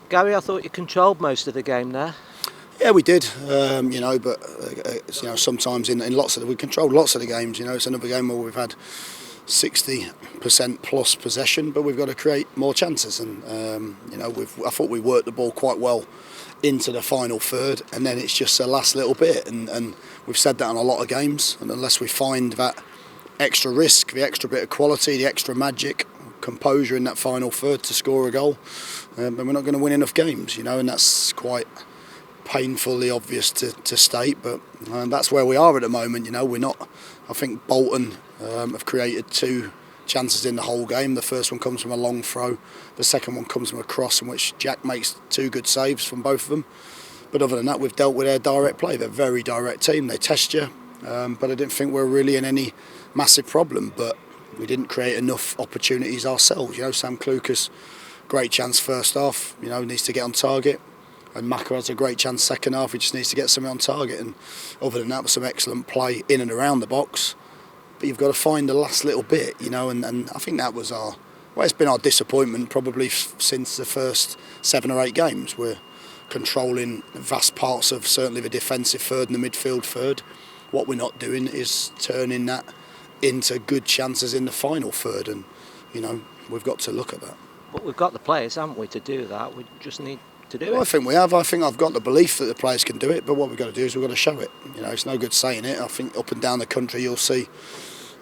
Gary, I thought you controlled most of the game there. Yeah, we did, but sometimes in lots we controlled lots of the games. It's another game where we've had 60% plus possession, but we've got to create more chances. And I thought we worked the ball quite well into the final third, and then it's just the last little bit. And we've said that in a lot of games. And unless we find that extra risk, the extra bit of quality, the extra magic, composure in that final third to score a goal, then we're not going to win enough games. And that's quite painfully obvious to state, but that's where we are at the moment. We're not. I think Bolton have created 2 chances in the whole game. The first one comes from a long throw, the second one comes from a cross in which Jack makes 2 good saves from both of them. But other than that, we've dealt with their direct play. They're a very direct team, they test you, but I didn't think we're really in any massive problem, but we didn't create enough opportunities ourselves. Sam Klukas, great chance first half, needs to get on target. And Maka has a great chance second half, he just needs to get something on target. And other than that, was some excellent play in and around the box. But you've got to find the last little bit, and I think that was it's been our disappointment probably since the first 7 or 8 games. We're controlling vast parts of certainly the defensive third and the midfield third. What we're not doing is turning that into good chances in the final third, and we've got to look at that. But we've got the players, haven't we, to do that? We just need to do it. I think we have. I think I've got the belief that the players can do it, but what we've got to do is we've got to show it. It's no good saying it. I think up and down the country you'll see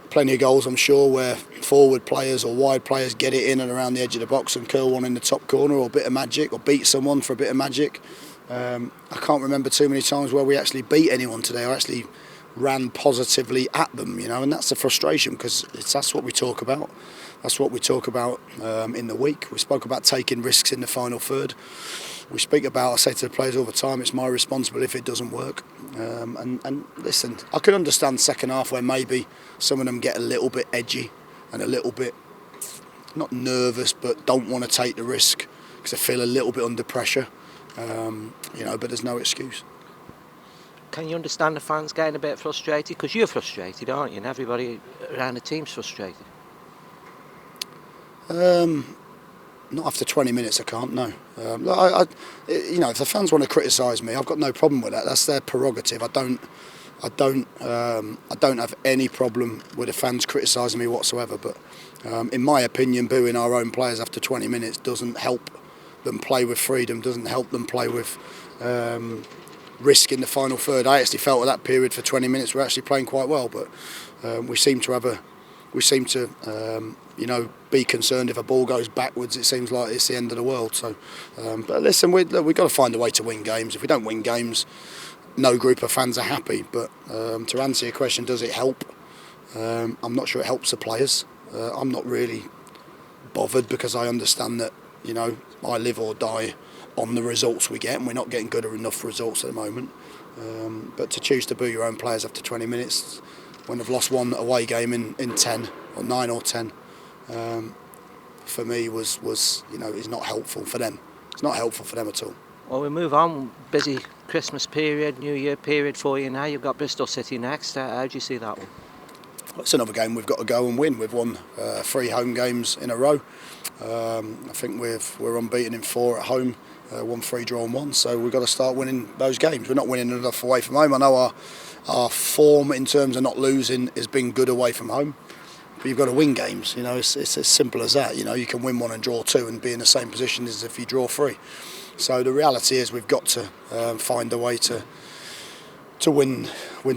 plenty of goals, I'm sure, where forward players or wide players get it in and around the edge of the box and curl one in the top corner, or a bit of magic, or beat someone for a bit of magic. I can't remember too many times where we actually beat anyone today, or actually ran positively at them, and that's the frustration, because that's what we talk about. That's what we talk about in the week. We spoke about taking risks in the final third. We speak about, I say to the players all the time, it's my responsibility if it doesn't work. And listen, I can understand second half where maybe some of them get a little bit edgy and a little bit, not nervous, but don't want to take the risk because they feel a little bit under pressure. But there's no excuse. Can you understand the fans getting a bit frustrated? Because you're frustrated, aren't you? And everybody around the team's frustrated. Not after 20 minutes, I can't. No. If the fans want to criticise me, I've got no problem with that. That's their prerogative. I don't have any problem with the fans criticising me whatsoever. But in my opinion, booing our own players after 20 minutes doesn't help them play with freedom. Doesn't help them play with risk in the final third. I actually felt at that period for 20 minutes we're actually playing quite well, but we seem to be concerned if a ball goes backwards. It seems like it's the end of the world. So, but listen, we've got to find a way to win games. If we don't win games, no group of fans are happy. But to answer your question, does it help? I'm not sure it helps the players. I'm not really bothered because I understand that I live or die on the results we get, and we're not getting good enough results at the moment. But to choose to boo your own players after 20 minutes when they've lost one away game in 10 or 9 or 10, for me was is not helpful for them. It's not helpful for them at all. Well, we move on. Busy Christmas period, New Year period for you now. You've got Bristol City next. How do you see that one? It's another game we've got to go and win. We've won 3 home games in a row. I think we're unbeaten in 4 at home. 1-3 draw and 1, so we've got to start winning those games. We're not winning enough away from home. I know our form in terms of not losing has been good away from home, but you've got to win games. It's as simple as that. You can win 1 and draw 2 and be in the same position as if you draw 3. So the reality is we've got to find a way to win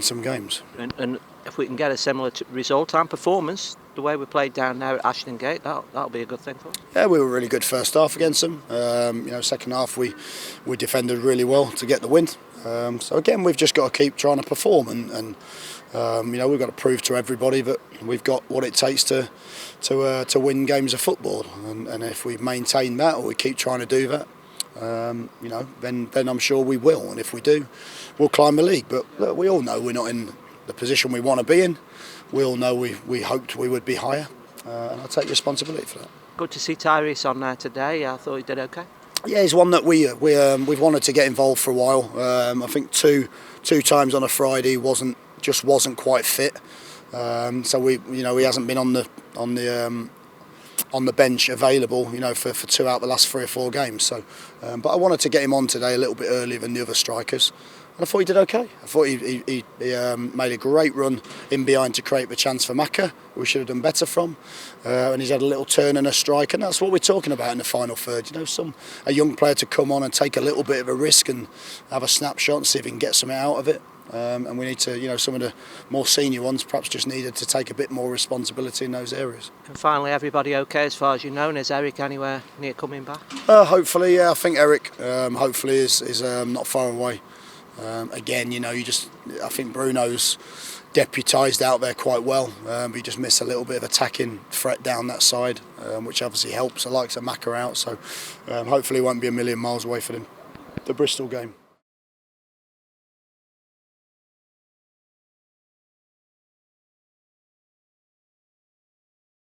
some games. And if we can get a similar result and performance the way we played down there at Ashton Gate, that'll be a good thing for us. Yeah, we were really good first half against them. Second half we defended really well to get the win. So again, we've just got to keep trying to perform, and we've got to prove to everybody that we've got what it takes to win games of football. And if we maintain that, or we keep trying to do that, then I'm sure we will. And if we do, we'll climb the league. But look, we all know we're not in the position we want to be in. We all know we hoped we would be higher, and I take responsibility for that. Good to see Tyrese on there today. I thought he did okay. Yeah, he's one that we've wanted to get involved for a while. I think two times on a Friday wasn't quite fit. So he hasn't been on the on the bench available, for 2 out of the last 3 or 4 games. So, but I wanted to get him on today a little bit earlier than the other strikers. And I thought he did okay. I thought he made a great run in behind to create the chance for Maka, who we should have done better from. And he's had a little turn and a strike, and that's what we're talking about in the final third. A young player to come on and take a little bit of a risk and have a snapshot and see if he can get something out of it. And we need to, some of the more senior ones perhaps just needed to take a bit more responsibility in those areas. And finally, everybody okay as far as you know? And is Eric anywhere near coming back? Hopefully, yeah. I think Eric hopefully is not far away. Again, I think Bruno's deputised out there quite well. We just missed a little bit of attacking threat down that side, which obviously helps. I like to Maka out, so hopefully it won't be a million miles away for them. The Bristol game.